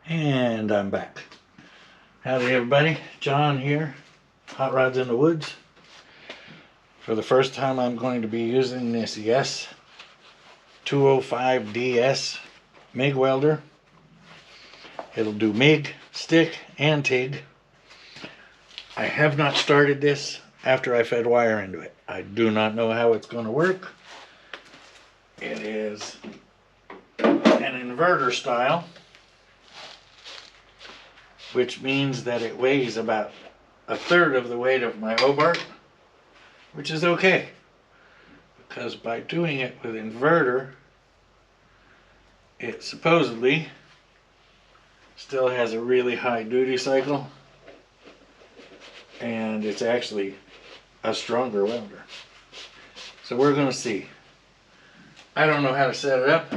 And I'm back. Howdy everybody, John here, Hot Rods in the Woods. For the first time I'm going to be using this Yes 205DS MIG welder. It'll do MIG, stick, and TIG. I have not started this after I fed wire into it. I do not know how it's going to work. It is an inverter style, which means that it weighs about a third of the weight of my Hobart, which is okay, because by doing it with inverter, it supposedly still has a really high duty cycle, and it's actually a stronger welder. So we're going to see. I don't know how to set it up.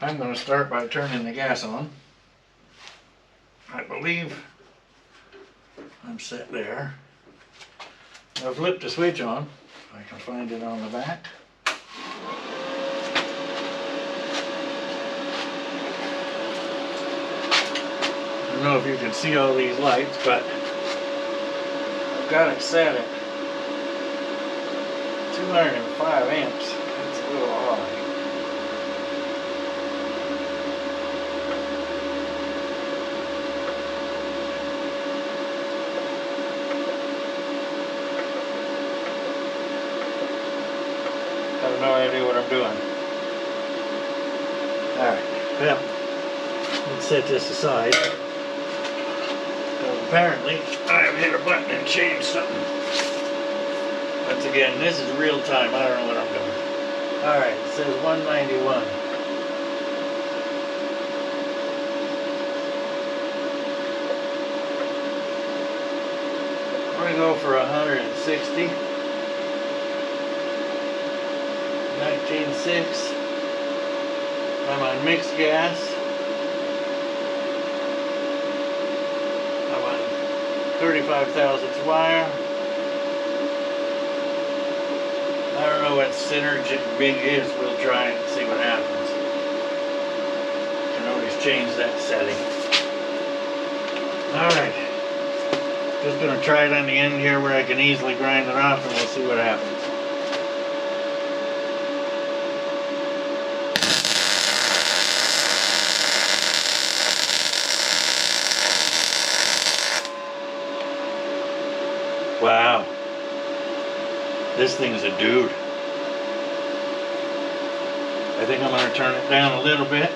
I'm going to start by turning the gas on. I believe I'm set there. I'll flip the switch on, if I can find it on the back. I don't know if you can see all these lights, but I've got it set at 205 amps. That's a little high. I have no idea what I'm doing. Alright, well, let's set this aside. Because apparently I've hit a button and changed something. Once again, this is real time. I don't know what I'm doing. Alright, it says 191. I'm going to go for 160. 19.6. I'm on mixed gas. I'm on 35 thousandths wire. I don't know what synergy big is. We'll try it and see what happens. You can always change that setting. Alright. Just going to try it on the end here where I can easily grind it off, and we'll see what happens. Wow, this thing's a dude. I think I'm going to turn it down a little bit.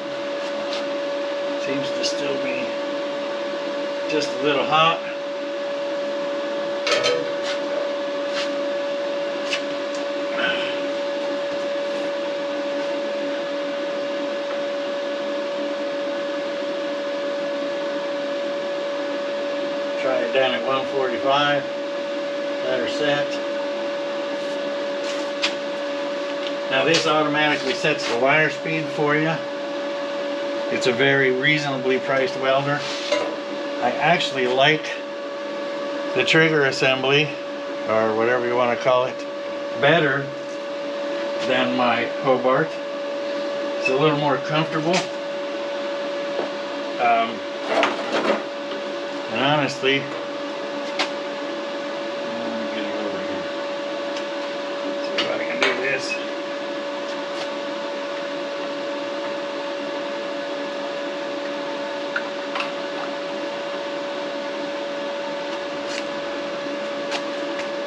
Seems to still be just a little hot. Try it down at 145. Let her set. Now this automatically sets the wire speed for you. It's a very reasonably priced welder. I actually like the trigger assembly, or whatever you want to call it, better than my Hobart. It's a little more comfortable. And honestly,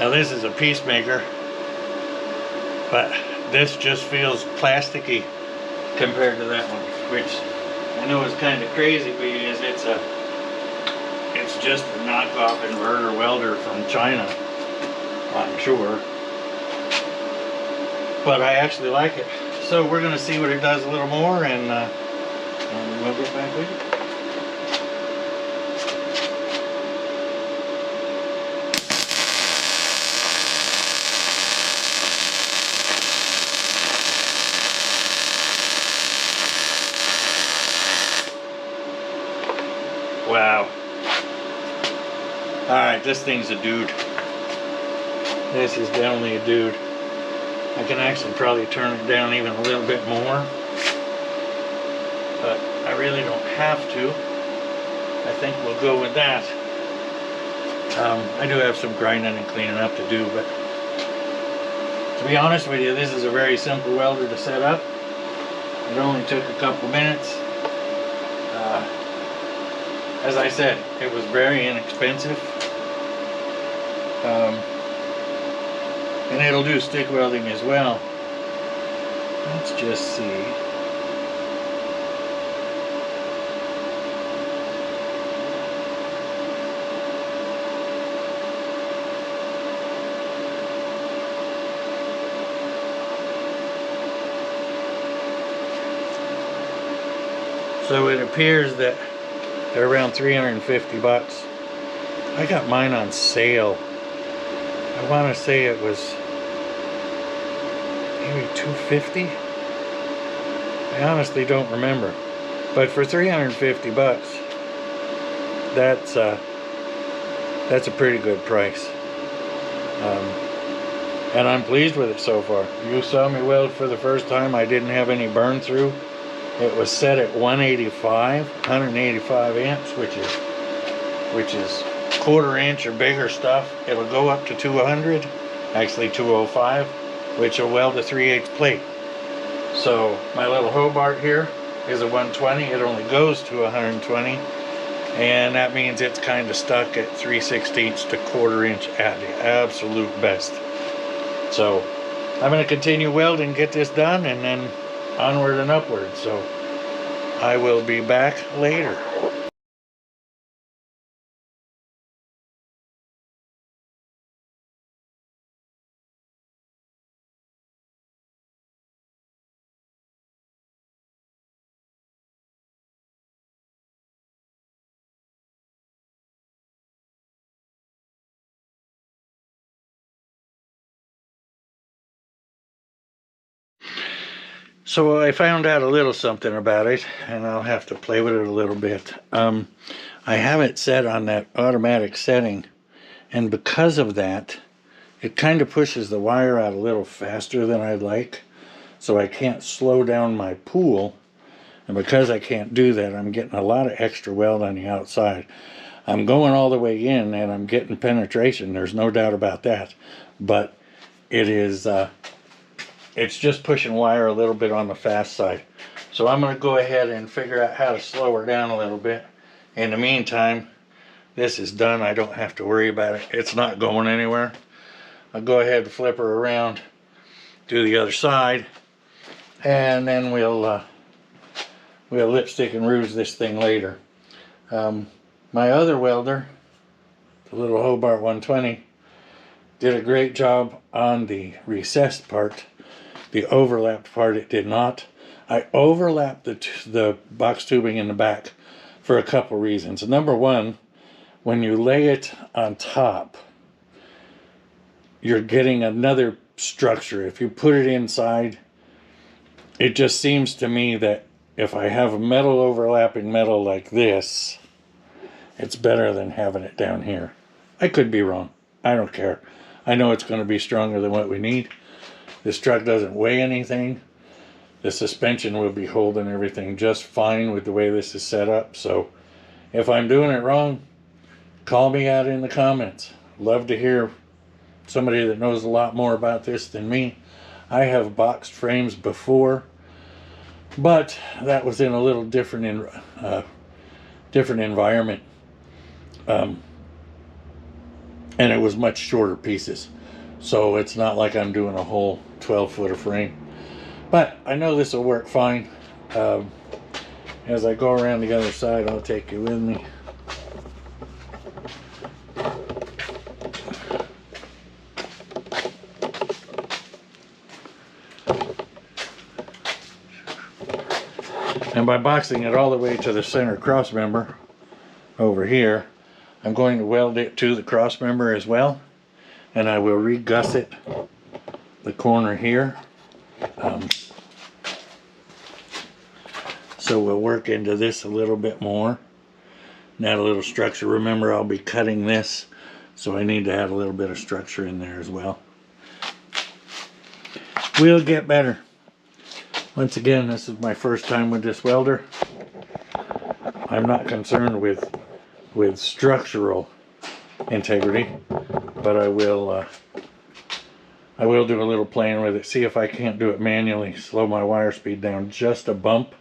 now this is a peacemaker, but this just feels plasticky compared to that one, which I know is kind of crazy because it's just a knockoff inverter welder from China, I'm sure. But I actually like it. So we're going to see what it does a little more, and we'll get back with you. Wow. Alright, this thing's a dude. This is definitely a dude. I can actually probably turn it down even a little bit more. but I really don't have to. I think we'll go with that. I do have some grinding and cleaning up to do, but to be honest with you, this is a very simple welder to set up. It only took a couple minutes. As I said, it was very inexpensive. And it'll do stick welding as well. Let's just see. So it appears that they're around 350 bucks. I got mine on sale. I want to say it was maybe 250. I honestly don't remember. But for 350 bucks, that's a pretty good price. And I'm pleased with it so far. You saw me weld for the first time. I didn't have any burn through. It was set at 185 amps, which is quarter inch or bigger stuff. It'll go up to 200, actually 205, which will weld a 3/8 plate. So my little Hobart here is a 120. It only goes to 120, and that means it's kind of stuck at 3/16 to quarter inch at the absolute best. So I'm going to continue welding, get this done, and then onward and upward. So I will be back later. So I found out a little something about it, and I'll have to play with it a little bit. I have it set on that automatic setting, and because of that, it kind of pushes the wire out a little faster than I'd like, so I can't slow down my pool. And because I can't do that, I'm getting a lot of extra weld on the outside. I'm going all the way in, and I'm getting penetration. There's no doubt about that. But it is... it's just pushing wire a little bit on the fast side. So I'm going to go ahead and figure out how to slow her down a little bit. In the meantime, this is done. I don't have to worry about it. It's not going anywhere. I'll go ahead and flip her around, do the other side, and then we'll lipstick and rouge this thing later. My other welder, the little Hobart 120, did a great job on the recessed part. The overlapped part, it did not. I overlapped the box tubing in the back for a couple reasons. Number one, when you lay it on top, you're getting another structure. If you put it inside, it just seems to me that if I have metal overlapping metal like this, it's better than having it down here. I could be wrong. I don't care. I know it's going to be stronger than what we need. This truck doesn't weigh anything. The suspension will be holding everything just fine with the way this is set up. So if I'm doing it wrong, call me out in the comments. Love to hear somebody that knows a lot more about this than me. I have boxed frames before, but that was in a little different environment, and it was much shorter pieces. So it's not like I'm doing a whole 12-footer frame. But I know this will work fine. As I go around the other side, I'll take you with me. And by boxing it all the way to the center cross member over here, I'm going to weld it to the cross member as well. And I will re-gusset the corner here. So we'll work into this a little bit more. And add a little structure. Remember, I'll be cutting this, so I need to add a little bit of structure in there as well. We'll get better. Once again, this is my first time with this welder. I'm not concerned with structural integrity, but I will do a little playing with it, see if I can't do it manually, slow my wire speed down just a bump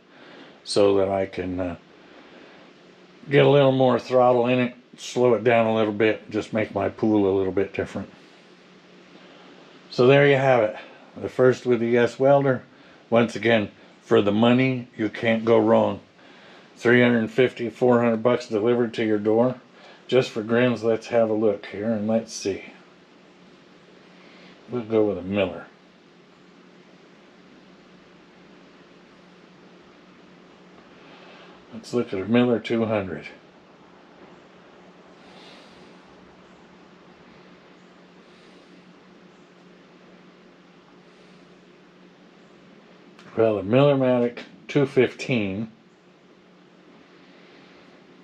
so that I can get a little more throttle in it, slow it down a little bit, just make my pool a little bit different. So there you have it. The first with the Yes welder. Once again, for the money, you can't go wrong. 350, 400 bucks delivered to your door. Just for grins, let's have a look here and let's see. We'll go with a Miller. Let's look at a Miller 200. Well, a Millermatic 215,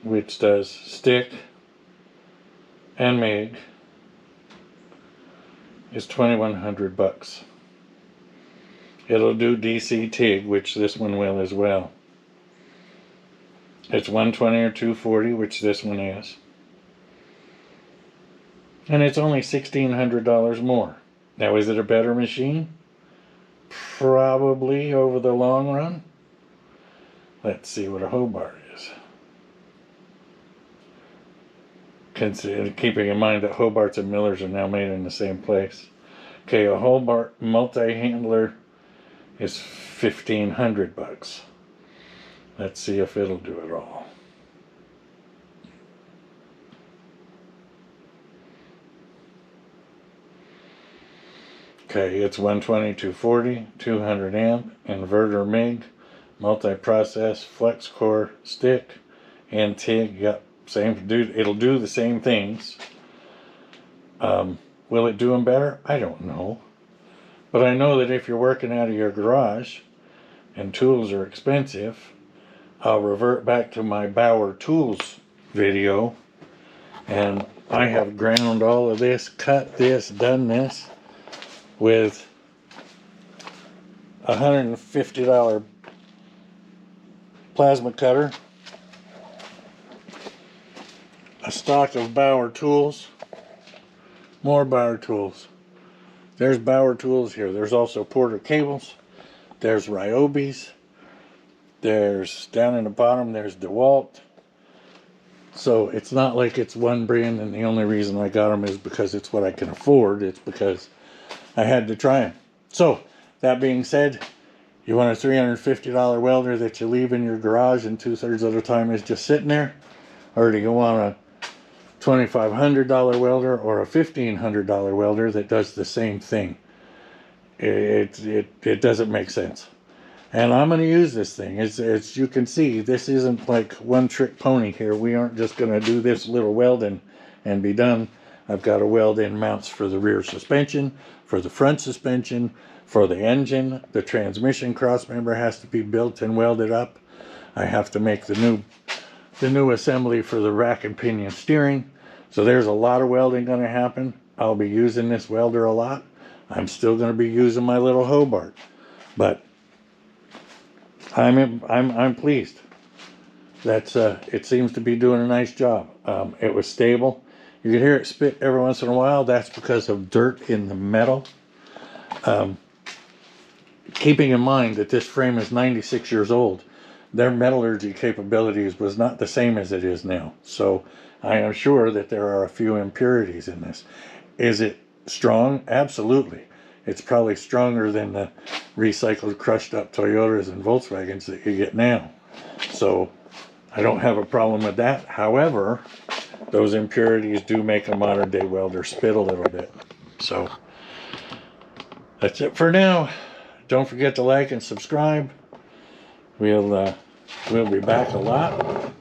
which does stick and MIG, is 2,100 bucks. It'll do DC TIG, which this one will as well. It's 120 or 240, which this one is. And it's only $1,600 more. Now, is it a better machine? Probably over the long run. Let's see what a Hobart is. Keeping in mind that Hobarts and Millers are now made in the same place. Okay, a Hobart multi-handler is 1,500 bucks. Let's see if it'll do it all. Okay, it's 120, 240, 200 amp, inverter MIG, multi-process, flex core, stick, and TIG. Yep, it'll do the same things. Will it do them better? I don't know. But I know that if you're working out of your garage and tools are expensive, I'll revert back to my Bauer Tools video, and I have ground all of this, cut this, done this with $150 plasma cutter, a stock of Bauer Tools, more Bauer Tools. There's Bauer Tools here. There's also Porter cables. There's Ryobi's. There's, down in the bottom, there's DeWalt. So it's not like it's one brand and the only reason I got them is because it's what I can afford. It's because I had to try them. So, that being said, you want a $350 welder that you leave in your garage and 2/3 of the time is just sitting there? Or do you want a $2,500 welder or a $1,500 welder that does the same thing? It doesn't make sense. And I'm going to use this thing. As you can see, this isn't like one trick pony here. We aren't just going to do this little welding and be done. I've got to weld in mounts for the rear suspension, for the front suspension, for the engine. The transmission crossmember has to be built and welded up. I have to make the new assembly for the rack and pinion steering. So there's a lot of welding going to happen. I'll be using this welder a lot. I'm still going to be using my little Hobart, but I'm pleased. That's it seems to be doing a nice job. It was stable. You can hear it spit every once in a while. That's because of dirt in the metal. Keeping in mind that this frame is 96 years old, their metallurgy capabilities was not the same as it is now. So I am sure that there are a few impurities in this. Is it strong? Absolutely. It's probably stronger than the recycled, crushed up Toyotas and Volkswagens that you get now. So I don't have a problem with that. However, those impurities do make a modern day welder spit a little bit. So that's it for now. Don't forget to like and subscribe. We'll be back a lot.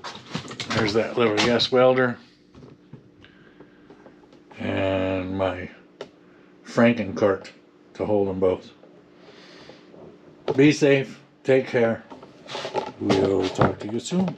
There's that little Yes welder and my Franken cart to hold them both. Be safe. Take care. We'll talk to you soon.